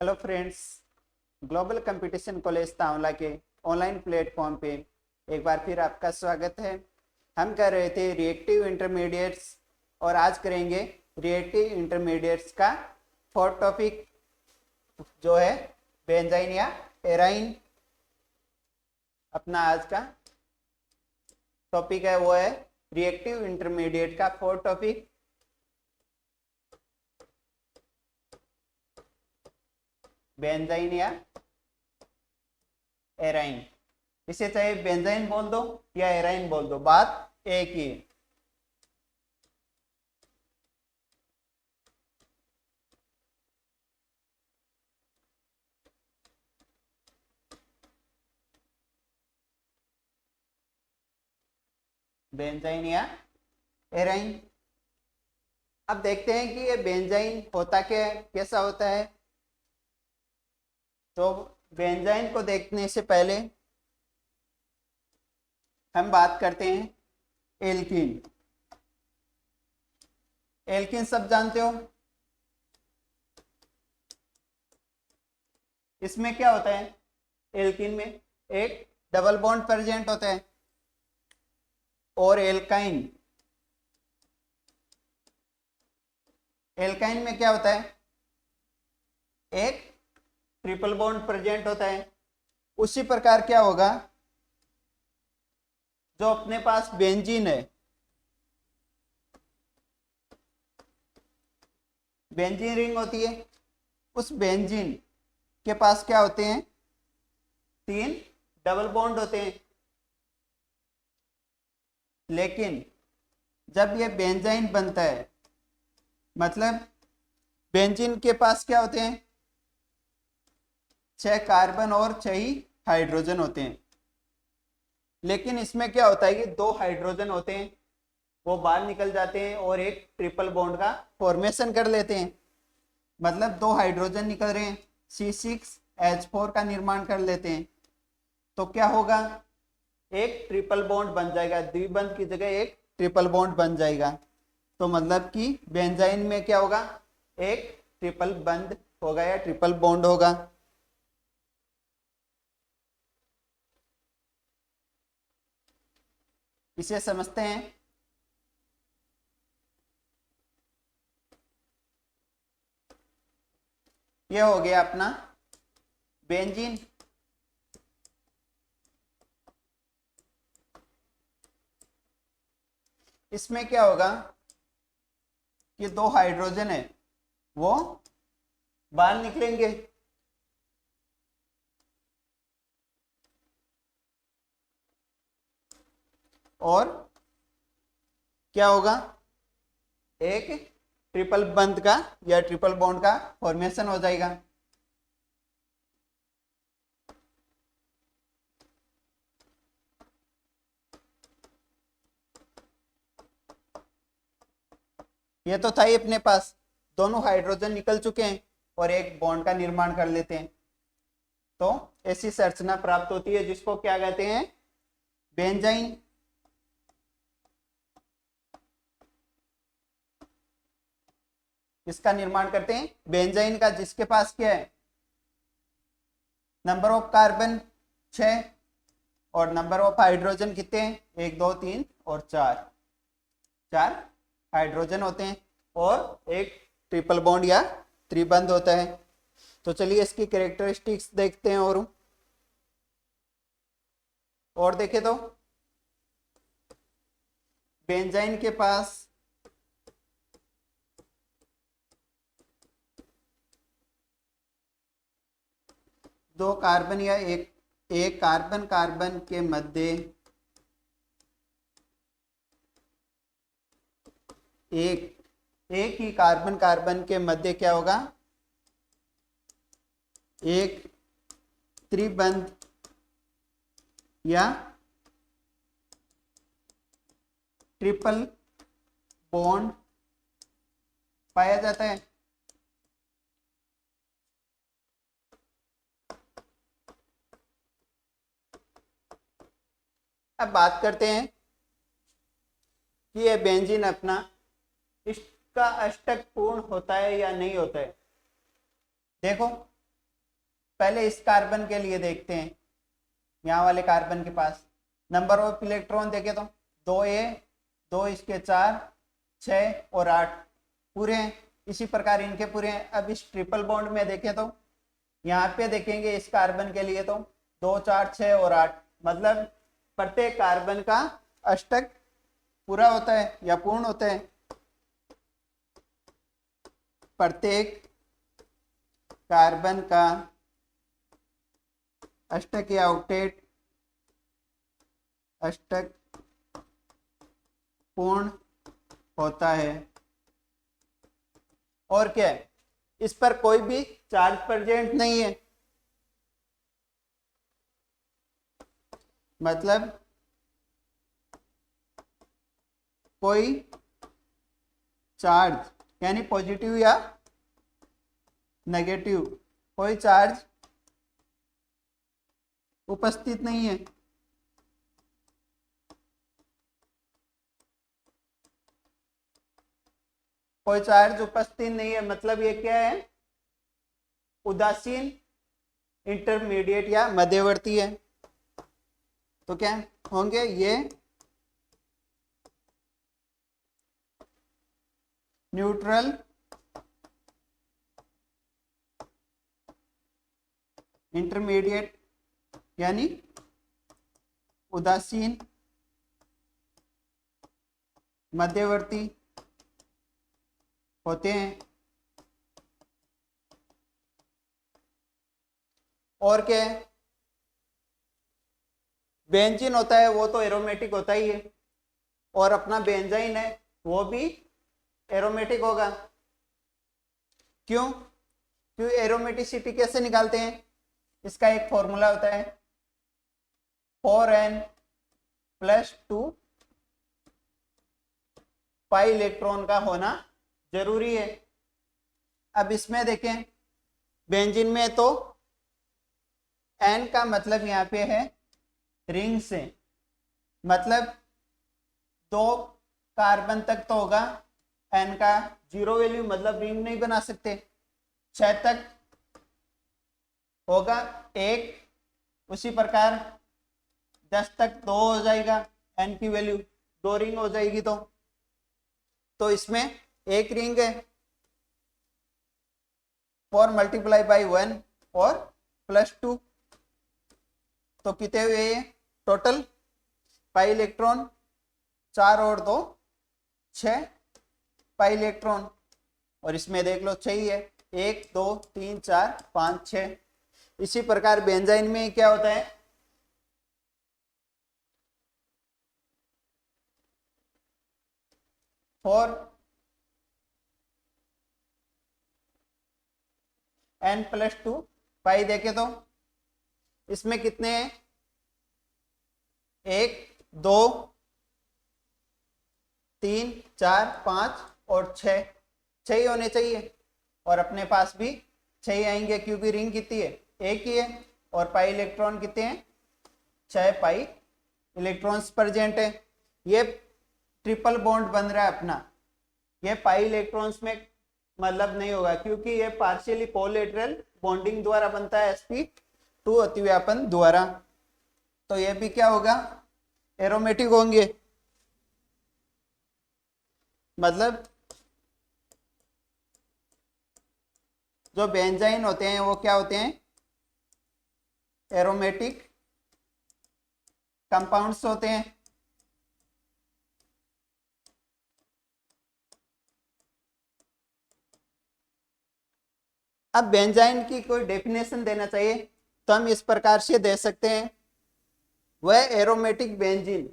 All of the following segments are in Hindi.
Hello friends, global competition college Tanwala के ऑनलाइन प्लेटफॉर्म पे एक बार फिर आपका स्वागत है। हम कर रहे थे रिएक्टिव इंटरमीडिएट्स और आज करेंगे रिएक्टिव इंटरमीडिएट्स का फोर्थ टॉपिक जो है बेंजाइन या एराइन। अपना आज का टॉपिक है वो है रिएक्टिव इंटरमीडिएट का फोर्थ टॉपिक बेंजाइन या एराइन। इसे चाहे बेंजाइन बोल दो या एराइन बोल दो, बात एक ही है। बेंजाइन या एराइन। अब देखते हैं कि ये बेंजाइन होता क्या है, कैसा होता है। तो बेंजाइन को देखने से पहले हम बात करते हैं एल्कीन। एल्कीन सब जानते हो। इसमें क्या होता है, एल्कीन में एक डबल बॉन्ड प्रेजेंट होता है और एल्काइन एल्काइन में क्या होता है, एक ट्रिपल बॉन्ड प्रेजेंट होता है। उसी प्रकार क्या होगा, जो अपने पास बेंजीन है, बेंजीन रिंग होती है, उस बेंजीन के पास क्या होते हैं, 3 डबल बॉन्ड होते हैं। लेकिन जब ये बेंजाइन बनता है, मतलब बेंजीन के पास क्या होते हैं, 6 कार्बन और 6 ही हाइड्रोजन होते हैं। लेकिन इसमें क्या होता है कि 2 हाइड्रोजन होते हैं, वो बाहर निकल जाते हैं और एक ट्रिपल बॉन्ड का फॉर्मेशन कर लेते हैं। मतलब 2 हाइड्रोजन निकल रहे हैं, C6H4 का निर्माण कर लेते हैं। तो क्या होगा, एक ट्रिपल बॉन्ड बन जाएगा, द्विबंध की जगह एक ट्रिपल बॉन्ड बन जाएगा। तो मतलब कि बेंजाइन में क्या होगा, एक ट्रिपल बंध होगा या ट्रिपल बॉन्ड होगा। इसे समझते हैं। यह हो गया अपना बेंजीन। इसमें क्या होगा कि 2 हाइड्रोजन है वो बाहर निकलेंगे और क्या होगा, एक ट्रिपल बंध का या ट्रिपल बॉन्ड का फॉर्मेशन हो जाएगा। ये तो था ही अपने पास, दोनों हाइड्रोजन निकल चुके हैं और एक बॉन्ड का निर्माण कर लेते हैं। तो ऐसी संरचना प्राप्त होती है जिसको क्या कहते हैं, बेंजाइन। इसका निर्माण करते हैं बेंजाइन का, जिसके पास क्या है, नंबर ऑफ कार्बन 6 और नंबर ऑफ हाइड्रोजन कितने हैं, 1 2 3 और 4 हाइड्रोजन होते हैं और एक ट्रिपल बॉन्ड या त्रिबंध होता है। तो चलिए इसकी कैरेक्टरिस्टिक्स देखते हैं। और देखें तो बेंजाइन के पास दो कार्बन या एक कार्बन कार्बन के मध्य एक ही कार्बन कार्बन के मध्य क्या होगा, एक त्रिबंध या ट्रिपल बॉन्ड पाया जाता है। अब बात करते हैं कि यह बेंजीन अपना इसका अष्टक पूर्ण होता है या नहीं होता है। देखो पहले इस कार्बन के लिए देखते हैं, यहाँ वाले कार्बन के पास नंबर ऑफ इलेक्ट्रॉन देखे तो 2a, 2 इसके 4, 6 और 8 पूरे हैं। इसी प्रकार इनके पूरे हैं। अब इस ट्रिपल बॉन्ड में देखें तो यहाँ पे देखेंगे इस कार्बन के लिए तो 2, 4, 6 और 8, मतलब प्रत्येक कार्बन का अष्टक पूरा होता है या पूर्ण होता है। प्रत्येक कार्बन का अष्टक या ऑक्टेट अष्टक पूर्ण होता है। और क्या है, इस पर कोई भी चार्ज प्रेजेंट नहीं है, मतलब कोई चार्ज यानी पॉजिटिव या नेगेटिव कोई चार्ज उपस्थित नहीं है। कोई चार्ज उपस्थित नहीं है मतलब ये क्या है, उदासीन, इंटरमीडिएट या मध्यवर्ती है। तो क्या होंगे ये न्यूट्रल, इंटरमीडिएट यानी उदासीन, मध्यवर्ती होते हैं। और क्या है, बेंजीन होता है वो तो एरोमेटिक होता ही है, और अपना बेंजाइन है वो भी एरोमेटिक होगा। क्यों? क्यों एरोमेटिसिटी कैसे निकालते हैं, इसका एक फॉर्मूला होता है 4n+2 पाई इलेक्ट्रॉन का होना जरूरी है। अब इसमें देखें बेंजीन में तो n का मतलब यहाँ पे है रिंग से, मतलब 2 कार्बन तक तो होगा, n का 0 वैल्यू मतलब रिंग नहीं बना सकते। 6 तक होगा 1, उसी प्रकार 10 तक 2 हो जाएगा, n की वैल्यू 2 रिंग हो जाएगी। तो इसमें एक रिंग है 4 × 1 और +2, तो कितने हुए ये टोटल पाई इलेक्ट्रॉन, 4 और 2 6 पाई इलेक्ट्रॉन। और इसमें देख लो 6 ही है, 1 2 3 4 5 6। इसी प्रकार बेंजाइन में क्या होता है, फोर n+2 पाई देखे तो इसमें कितने हैं, 1 2 3 4 5 और 6 ही होने चाहिए। और अपने पास भी 6 ही आएंगे क्योंकि रिंग कितनी है, एक ही है, और पाई इलेक्ट्रॉन कितने हैं, 6 पाई इलेक्ट्रॉन्स प्रेजेंट है। ये ट्रिपल बॉन्ड बन रहा है अपना, ये पाई इलेक्ट्रॉन्स में मतलब नहीं होगा क्योंकि ये पार्शियली कोलेटरल बॉन्डिंग द्वारा बनता है sp2 अतिव्यापन द्वारा। तो ये भी क्या होगा, एरोमेटिक होंगे, मतलब जो बेंजाइन होते हैं वो क्या होते हैं, एरोमेटिक कंपाउंड्स होते हैं। अब बेंजाइन की कोई डेफिनेशन देना चाहिए तो हम इस प्रकार से दे सकते हैं, वह एरोमेटिक बेंजीन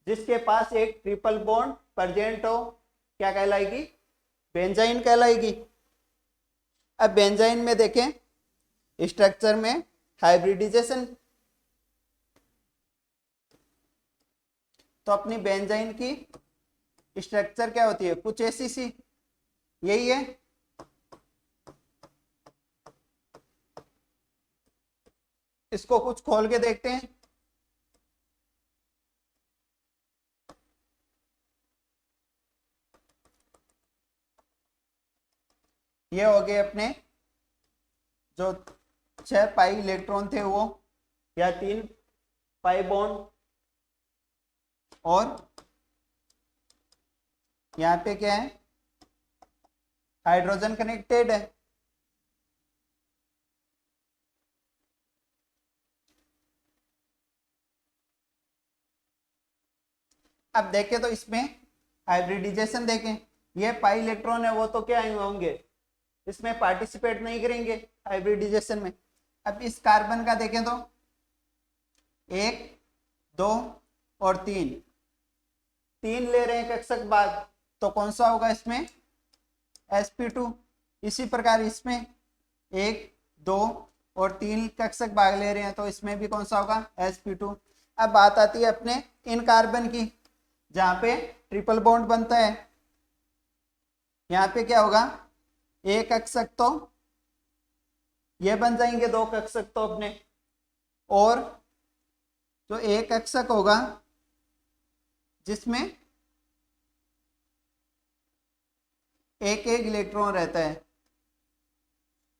जिसके पास एक ट्रिपल बॉन्ड प्रेजेंट हो क्या कहलाएगी, बेंजाइन कहलाएगी। अब बेंजाइन में देखें स्ट्रक्चर में हाइब्रिडाइजेशन, तो अपनी बेंजाइन की स्ट्रक्चर क्या होती है, कुछ ऐसी सी, यही है। इसको कुछ खोल के देखते हैं। ये हो गए अपने जो 6 पाई इलेक्ट्रॉन थे वो, या 3 पाई बॉन्ड, और यहाँ पे क्या है, हाइड्रोजन कनेक्टेड है। अब देखें तो इसमें हाइब्रिडाइजेशन देखें, ये पाई इलेक्ट्रॉन है वो तो क्या होंगे, इसमें पार्टिसिपेट नहीं करेंगे हाइब्रिडाइजेशन में। अब इस कार्बन का देखें तो 1 2 और 3 ले रहे हैं कक्षक भाग, तो कौन सा होगा इसमें, sp2। इसी प्रकार इसमें 1 2 और 3 कक्षक भाग ले रहे हैं, तो इसमें भी कौन सा होगा, sp2। अब बात आती है अपने इन कार्बन की, जहां पे ट्रिपल बॉन्ड बनता है। यहाँ पे क्या होगा, एक कक्षक तो ये बन जाएंगे, 2 कक्षक तो अपने, और जो एक कक्षक होगा जिसमें एक एक इलेक्ट्रॉन रहता है,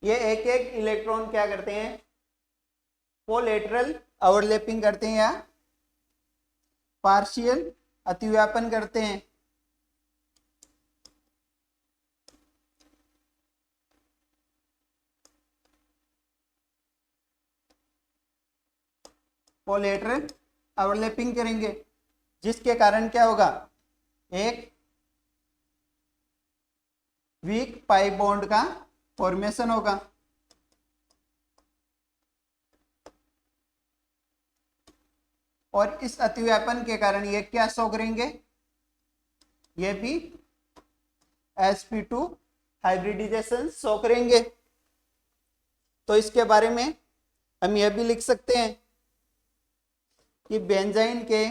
ये एक एक इलेक्ट्रॉन क्या करते हैं, कोलेटरल ओवरलैपिंग करते हैं या पार्शियल अतिव्यापन करते हैं। कोलेटरल ओवरलैपिंग करेंगे, जिसके कारण क्या होगा, एक वीक पाई बॉन्ड का फॉर्मेशन होगा। और इस अतिव्यापन के कारण ये क्या शो करेंगे, ये भी sp2 हाइब्रिडाइजेशन शो करेंगे। तो इसके बारे में हम यह भी लिख सकते हैं कि बेंजाइन के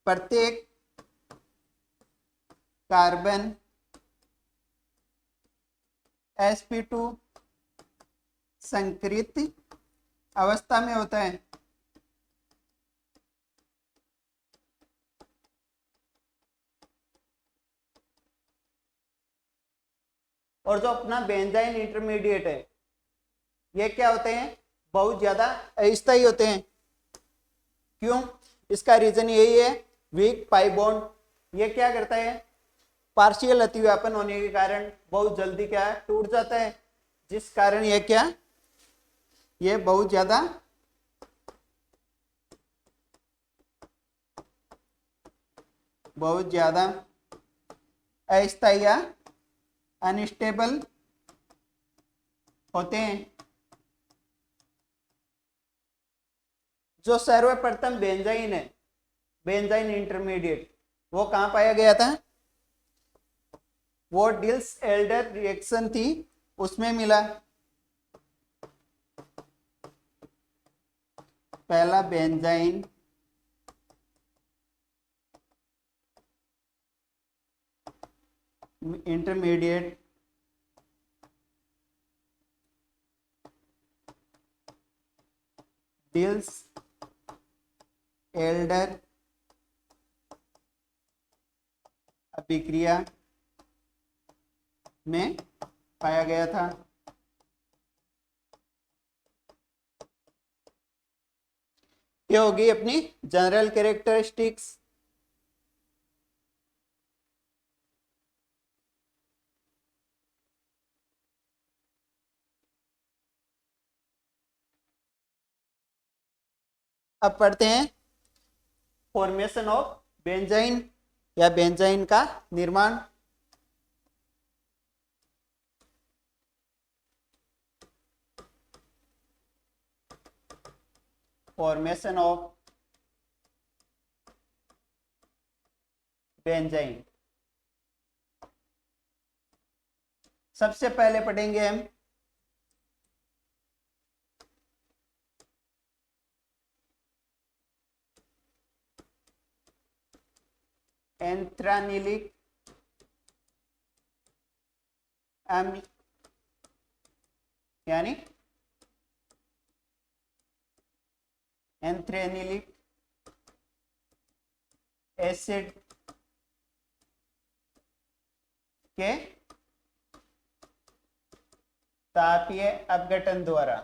प्रत्येक कार्बन sp2 संकृत अवस्था में होता है। और जो अपना बेंजाइन इंटरमीडिएट है, ये क्या होते हैं, बहुत ज्यादा अस्थायी होते हैं। क्यों, इसका रीजन यही है, वीक पाई बॉन्ड। ये क्या करता है, पार्शियल अतिव्यापन होने के कारण बहुत जल्दी क्या है, टूट जाता है, जिस कारण ये क्या, ये बहुत ज्यादा अस्थायी या अनस्टेबल होते हैं। जो सर्वप्रथम बेंजाइन है, बेंजाइन इंटरमीडिएट, वो कहां पाया गया था, वो डिल्स एल्डर रिएक्शन थी उसमें मिला। पहला बेंजाइन इंटरमीडिएट डिल्स एल्डर अभिक्रिया में पाया गया था। ये होगी अपनी जनरल कैरेक्टरिस्टिक्स। अब पढ़ते हैं फॉर्मेशन ऑफ बेंजाइन या बेंजाइन का निर्माण। फॉर्मेशन ऑफ बेंजाइन, सबसे पहले पढ़ेंगे हम एंथ्रानिलिक अम्ल यानी एंथ्रेनिलिक एसिड के तापीय अपघटन द्वारा।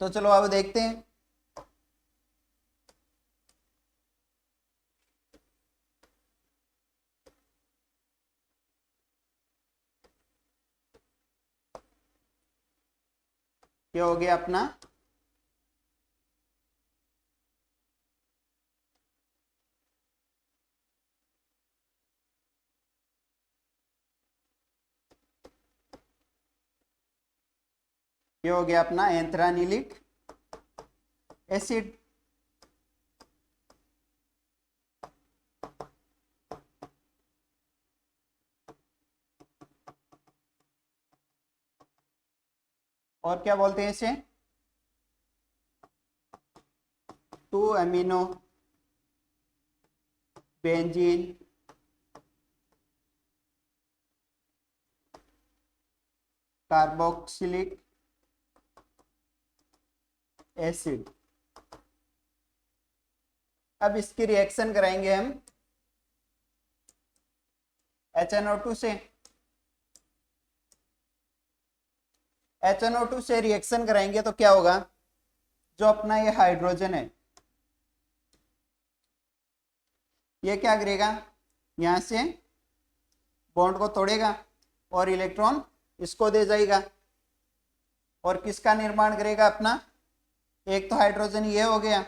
तो चलो अब देखते हैं। ये हो गया अपना ये हो गया अपना एंथ्रानिलिक एसिड। और क्या बोलते हैं इसे? 2 अमीनो बेंजीन कार्बोक्सिलिक एसिड। अब इसकी रिएक्शन कराएंगे हम HNO2 से। HNO2 से रिएक्शन कराएंगे तो क्या होगा? जो अपना ये हाइड्रोजन है ये क्या करेगा, यहां से बॉन्ड को तोड़ेगा और इलेक्ट्रॉन इसको दे जाएगा। और किसका निर्माण करेगा अपना? एक तो हाइड्रोजन ये हो गया,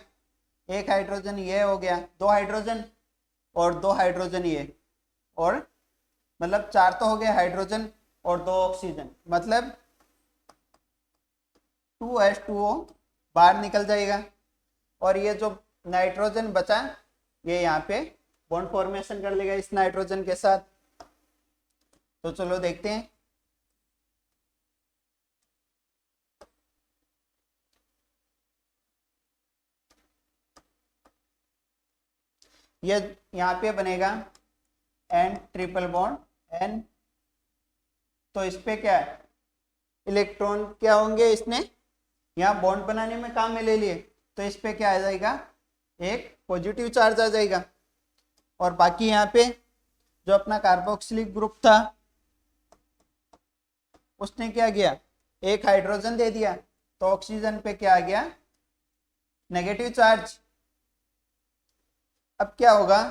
एक हाइड्रोजन ये हो गया, 2 हाइड्रोजन और 2 हाइड्रोजन ये, और मतलब 4 तो हो गए हाइड्रोजन और 2 ऑक्सीजन, मतलब 2H2O बाहर निकल जाएगा। और ये जो नाइट्रोजन बचा ये यहाँ पे बॉन्ड फॉर्मेशन कर लेगा इस नाइट्रोजन के साथ। तो चलो देखते हैं। ये यहाँ पे बनेगा N ट्रिपल बॉन्ड N। तो इस पे क्या है, इलेक्ट्रॉन क्या होंगे, इसने यहाँ बॉन्ड बनाने में काम में ले लिए। तो इस पे क्या आ जाएगा, एक पॉजिटिव चार्ज आ जाएगा। और बाकी यहाँ पे जो अपना कार्बोक्सिलिक ग्रुप था उसने क्या किया, एक हाइड्रोजन दे दिया। तो ऑक्सीजन पे क्या आ गया, नेगेटिव चार्ज। अब क्या होगा,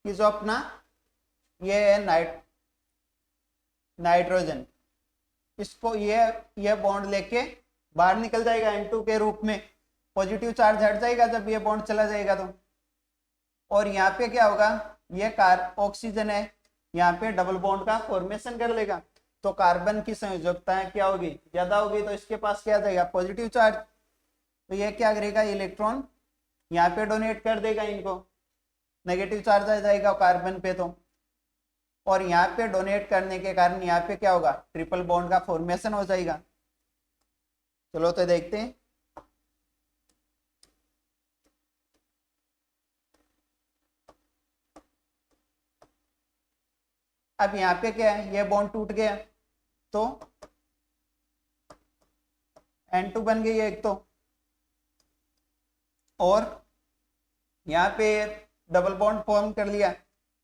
कि जो अपना ये है नाइट्रोजन, इसको ये बॉन्ड लेके बाहर निकल जाएगा N2 के रूप में। पॉजिटिव चार्ज हट जाएगा जब ये बॉन्ड चला जाएगा तो। और यहाँ पे क्या होगा, ये ऑक्सीजन है, यहाँ पे डबल बॉन्ड का फॉर्मेशन कर लेगा। तो कार्बन की संयोजकता क्या होगी, ज्यादा होगी, तो इसके पास क्या आ जाएगा, पॉजिटिव चार्ज। तो ये क्या करेगा, इलेक्ट्रॉन यहाँ पे डोनेट कर देगा इनको, नेगेटिव चार्ज आ जाएगा कार्बन पे। तो और यहाँ पे डोनेट करने के कारण यहाँ पे क्या होगा, ट्रिपल बॉन्ड का फॉर्मेशन हो जाएगा। चलो तो देखते हैं। अब यहाँ पे क्या है, ये बॉन्ड टूट गया तो N2 बन गई है एक तो, और यहाँ पे डबल बॉन्ड फॉर्म कर लिया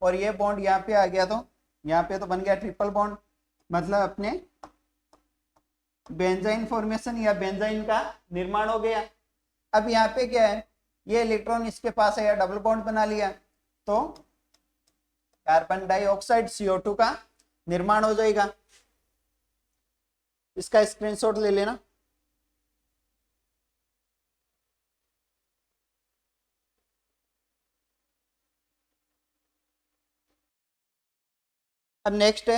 और ये बॉन्ड यहाँ पे आ गया। तो यहाँ पे तो बन गया ट्रिपल बॉन्ड, मतलब अपने बेंजाइन फॉर्मेशन या बेंजाइन का निर्माण हो गया। अब यहाँ पे क्या है, ये इलेक्ट्रॉन इसके पास है या डबल बॉन्ड बना लिया तो कार्बन डाइऑक्साइड CO2 का निर्माण हो जाएगा। इसका स्क्रीनशॉट ले लेना। अब नेक्स्ट है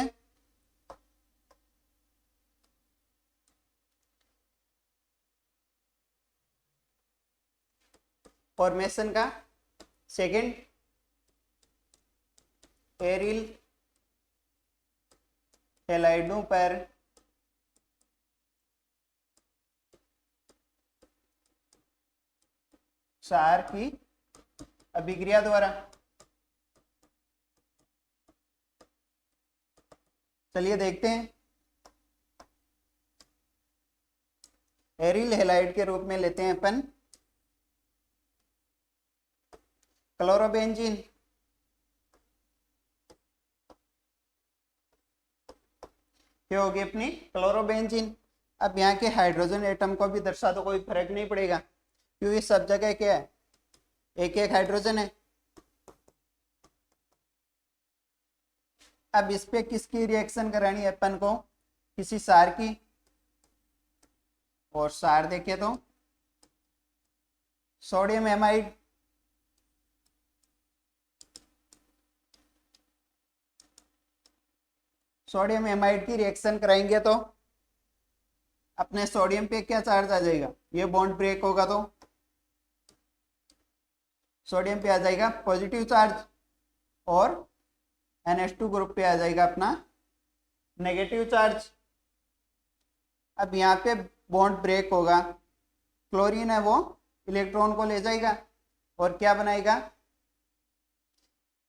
फॉर्मेशन का सेकंड, एरिल हेलाइडों पर क्षार की अभिक्रिया द्वारा। चलिए देखते हैं। एरिल हैलाइड के रूप में लेते हैं अपन क्लोरोबेंजीन। क्या होगी अपनी क्लोरोबेंजीन। अब यहाँ के हाइड्रोजन एटम को भी दर्शा दो, कोई फर्क नहीं पड़ेगा क्योंकि सब जगह क्या है, एक एक हाइड्रोजन है। अब इस पे किसकी रिएक्शन करानी है अपन को, किसी सार की, और सार देखे तो सोडियम एमाइड। सोडियम एमाइड की रिएक्शन कराएंगे तो अपने सोडियम पे क्या चार्ज आ जाएगा, ये बॉन्ड ब्रेक होगा तो सोडियम पे आ जाएगा पॉजिटिव चार्ज और NH2 ग्रुप पे आ जाएगा अपना नेगेटिव चार्ज। अब यहाँ पे बॉन्ड ब्रेक होगा, क्लोरीन है वो इलेक्ट्रॉन को ले जाएगा और क्या बनाएगा,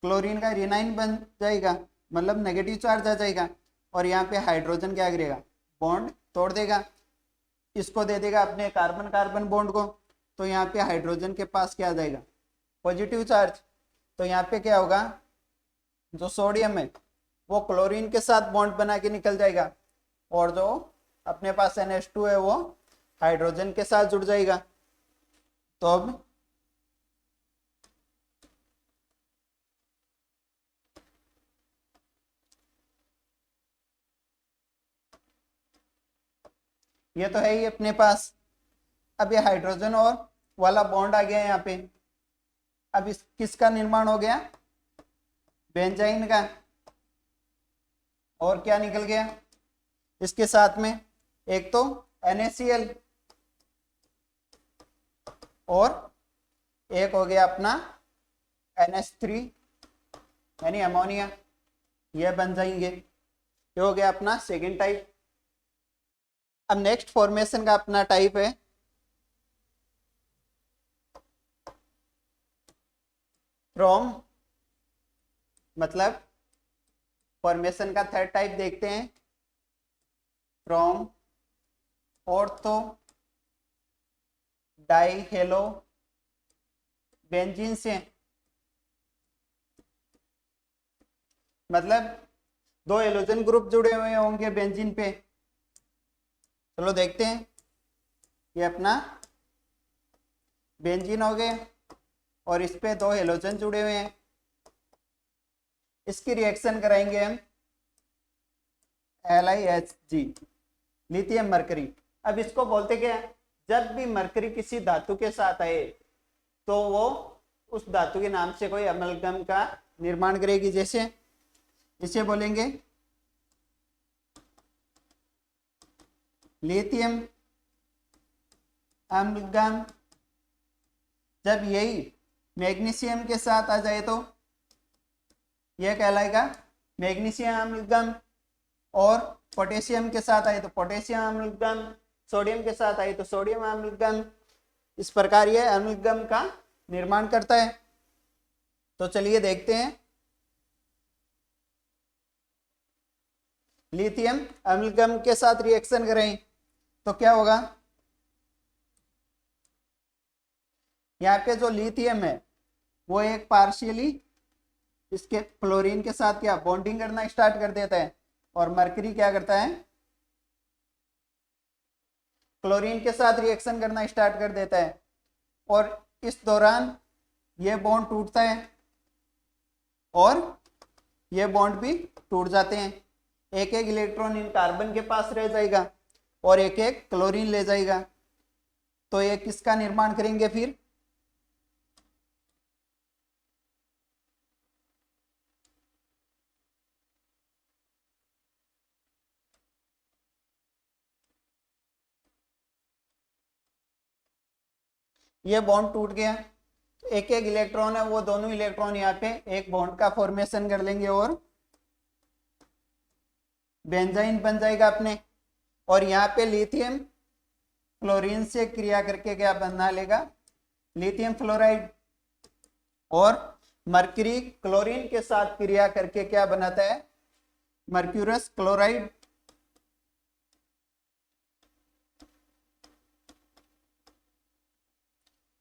क्लोरीन का रिनाइन बन जाएगा, मतलब नेगेटिव चार्ज आ जाएगा। और यहाँ पे हाइड्रोजन क्या करेगा, बॉन्ड तोड़ देगा, इसको दे देगा अपने कार्बन कार्बन बॉन्ड को, तो यहाँ पे हाइड्रोजन के पास क्या आ जाएगा, पॉजिटिव चार्ज। तो यहाँ पे क्या होगा, जो सोडियम है वो क्लोरीन के साथ बॉन्ड बना के निकल जाएगा और जो अपने पास NH2 है वो हाइड्रोजन के साथ जुड़ जाएगा। तो अब ये तो है ही अपने पास। अब ये हाइड्रोजन और वाला बॉन्ड आ गया यहाँ पे। अब इस किसका निर्माण हो गया, बेंजाइन का। और क्या निकल गया इसके साथ में, एक तो NaCl और एक हो गया अपना NH3 यानी अमोनिया, ये बन जाएंगे। ये हो गया अपना सेकेंड टाइप। अब नेक्स्ट फॉर्मेशन का अपना टाइप है फ्रॉम, मतलब फॉर्मेशन का थर्ड टाइप देखते हैं, फ्रॉम ऑर्थो डाइहेलो बेंजीन से। मतलब दो हेलोजन ग्रुप जुड़े हुए होंगे बेंजीन पे। चलो देखते हैं, ये अपना बेंजीन हो गए और इस पे दो हेलोजन जुड़े हुए हैं। इसकी रिएक्शन कराएंगे हम LiHG, लिथियम मरकरी। अब इसको बोलते क्या है, जब भी मरकरी किसी धातु के साथ आए तो वो उस धातु के नाम से कोई अमलगम का निर्माण करेगी। जैसे इसे बोलेंगे लिथियम अम्लगम। जब यही मैग्नीशियम के साथ आ जाए तो यह कहलाएगा मैग्नीशियम अम्लगम, और पोटेशियम के साथ आए तो पोटेशियम अम्लगम, सोडियम के साथ आए तो सोडियम अम्लगम। इस प्रकार यह अम्लगम का निर्माण करता है। तो चलिए देखते हैं, लिथियम अम्लगम के साथ रिएक्शन करें तो क्या होगा, यहाँ पे जो लिथियम है वो एक पार्शियली इसके क्लोरीन के साथ क्या बॉन्डिंग करना स्टार्ट कर देता है, और मरकरी क्या करता है, क्लोरीन के साथ रिएक्शन करना स्टार्ट कर देता है। और इस दौरान ये बॉन्ड टूटता है और ये बॉन्ड भी टूट जाते हैं। एक एक इलेक्ट्रॉन इन कार्बन के पास रह जाएगा और एक एक क्लोरीन ले जाएगा। तो ये किसका निर्माण करेंगे फिर, ये बॉन्ड टूट गया, एक एक इलेक्ट्रॉन है वो दोनों इलेक्ट्रॉन यहाँ पे एक बॉन्ड का फॉर्मेशन कर लेंगे और बेंजाइन बन जाएगा अपने। और यहाँ पे लिथियम क्लोरीन से क्रिया करके क्या बना लेगा, लिथियम फ्लोराइड। और मरकरी क्लोरीन के साथ क्रिया करके क्या बनाता है, मर्क्यूरस क्लोराइड।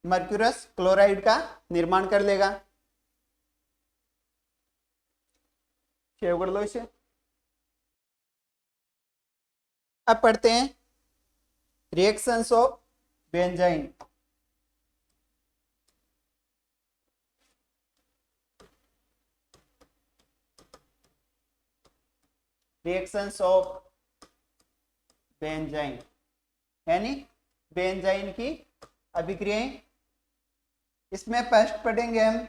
मर्क्यूरस क्लोराइड का निर्माण कर लेगा। सेव कर लो इसे। अब पढ़ते हैं reactions of benzene. Reactions of benzene यानी बेंजाइन की अभिक्रियाएं। इसमें फर्स्ट पढ़ेंगे हम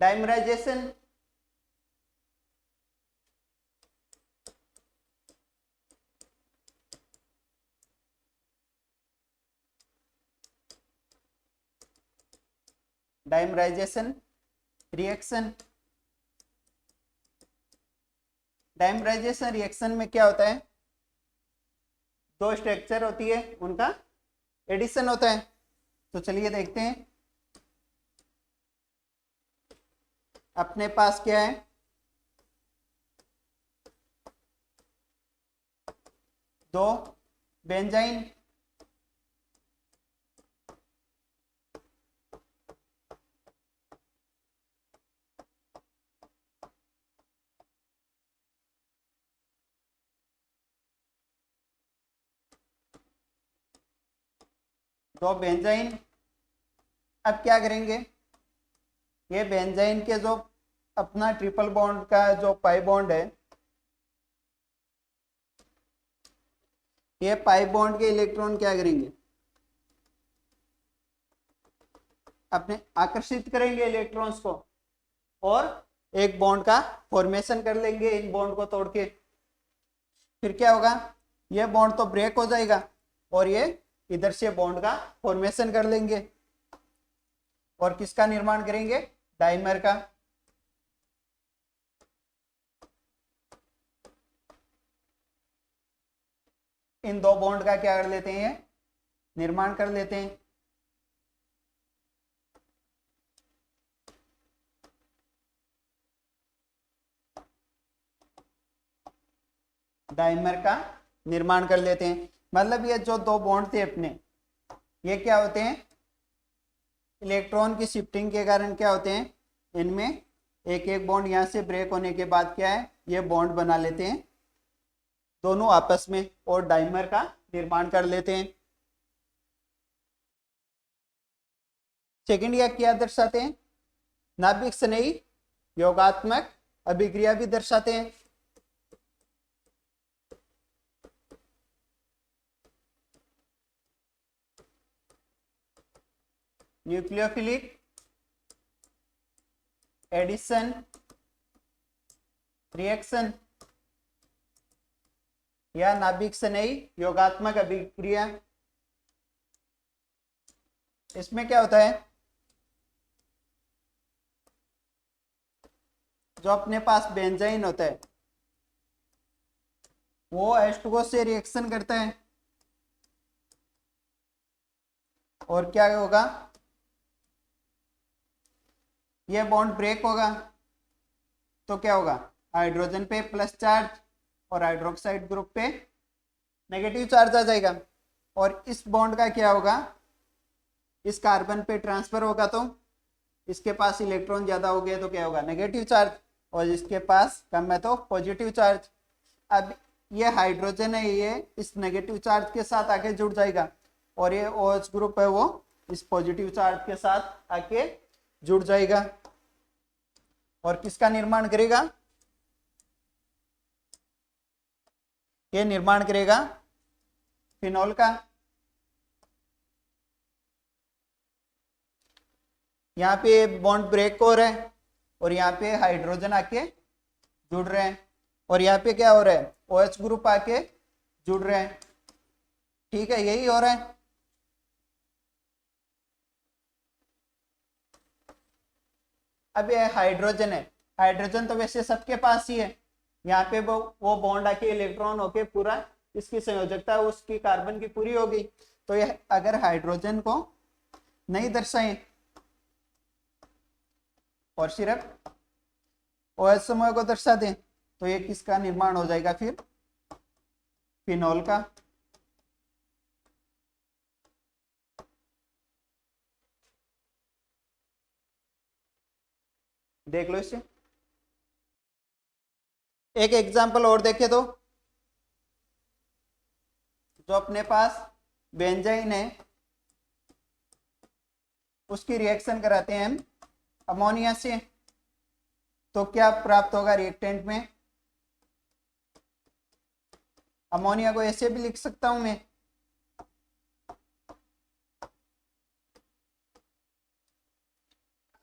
dimerisation. Dimerisation reaction. Dimerisation reaction में क्या होता है, दो स्ट्रक्चर होती है उनका एडिशन होता है। तो चलिए देखते हैं। अपने पास क्या है, दो बेंजाइन, दो बेंजाइन। अब क्या करेंगे, ये बेंजाइन के जो अपना ट्रिपल बॉन्ड का जो पाई बॉन्ड है, ये पाई बॉन्ड के इलेक्ट्रॉन क्या करेंगे, अपने आकर्षित करेंगे इलेक्ट्रॉन्स को और एक बॉन्ड का फॉर्मेशन कर लेंगे इन बॉन्ड को तोड़ के। फिर क्या होगा, ये बॉन्ड तो ब्रेक हो जाएगा और ये इधर से बॉन्ड का फॉर्मेशन कर लेंगे और किसका निर्माण करेंगे, डाइमर का। इन दो बॉन्ड का क्या कर लेते हैं, निर्माण कर लेते हैं। डाइमर का निर्माण कर लेते हैं। मतलब ये जो दो बॉन्ड थे अपने, ये क्या होते हैं, इलेक्ट्रॉन की शिफ्टिंग के कारण क्या होते हैं, इनमें एक एक बॉन्ड यहाँ से ब्रेक होने के बाद क्या है, ये बॉन्ड बना लेते हैं दोनों आपस में और डाइमर का निर्माण कर लेते हैं। सेकंड या क्या दर्शाते हैं, नाभिक स्नेही योगात्मक अभिक्रिया भी दर्शाते हैं। न्यूक्लियोफिलिक एडिशन रिएक्शन या नाभिक स्नेही योगात्मक अभिक्रिया। इसमें क्या होता है, जो अपने पास बेंजाइन होता है वो H2O से रिएक्शन करता है और क्या होगा, ये बॉन्ड ब्रेक होगा तो क्या होगा, हाइड्रोजन पे प्लस चार्ज और हाइड्रोक्साइड ग्रुप पे नेगेटिव चार्ज आ जाएगा। और इस बॉन्ड का क्या होगा, इस कार्बन पे ट्रांसफर होगा तो इसके पास इलेक्ट्रॉन ज्यादा हो गए तो क्या होगा, नेगेटिव चार्ज, और इसके पास कम है तो पॉजिटिव चार्ज। अब ये हाइड्रोजन है, ये इस नेगेटिव चार्ज के साथ आके जुड़ जाएगा और ये OH ग्रुप है वो इस पॉजिटिव चार्ज के साथ आके जुड़ जाएगा और किसका निर्माण करेगा, ये निर्माण करेगा फिनॉल का। यहाँ पे बॉन्ड ब्रेक हो रहा है और यहाँ पे हाइड्रोजन आके जुड़ रहे हैं और यहाँ पे क्या हो रहा है, OH ग्रुप आके जुड़ रहे हैं। ठीक है, यही हो रहा है। अब ये हाइड्रोजन है, हाइड्रोजन तो वैसे सबके पास ही है, यहाँ पे वो बॉन्ड आके इलेक्ट्रॉन होके पूरा इसकी संयोजकता उसकी कार्बन की पूरी हो गई। तो ये अगर हाइड्रोजन को नहीं दर्शाएं और सिर्फ OH समूह को दर्शा दें तो ये किसका निर्माण हो जाएगा, फिर फिनॉल का। देख लो इसे। एक एग्जांपल और देखे तो, जो अपने पास बेंजाइन है उसकी रिएक्शन कराते हैं हम अमोनिया से, तो क्या प्राप्त होगा रिएक्टेंट में? अमोनिया को ऐसे भी लिख सकता हूं मैं,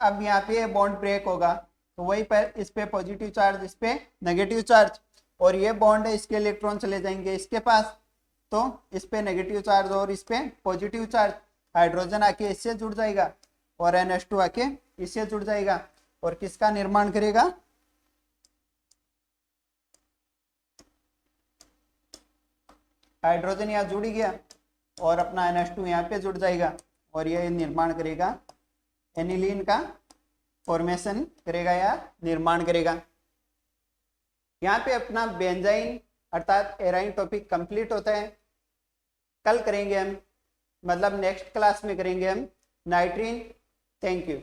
अब यहाँ पे बॉन्ड ब्रेक होगा तो वही पर इस पे पॉजिटिव चार्ज, इस पे नेगेटिव चार्ज, और ये बॉन्ड है इसके इलेक्ट्रॉन चले जाएंगे इसके पास, तो इस पे नेगेटिव चार्ज और इस पे पॉजिटिव चार्ज, हाइड्रोजन आके इससे जुड़ जाएगा और NH2 आके इससे जुड़ जाएगा और किसका निर्माण करेगा? हाइड्रोजन यहाँ जुड़ गया और अपना NH2 यहाँ पे जुड़ जाएगा और ये निर्माण करेगा एनिलीन का फॉर्मेशन करेगा या निर्माण करेगा। यहाँ पे अपना बेंजाइन अर्थात एराइन टॉपिक कंप्लीट होता है। कल करेंगे हम, मतलब नेक्स्ट क्लास में करेंगे हम नाइट्रीन। Thank you.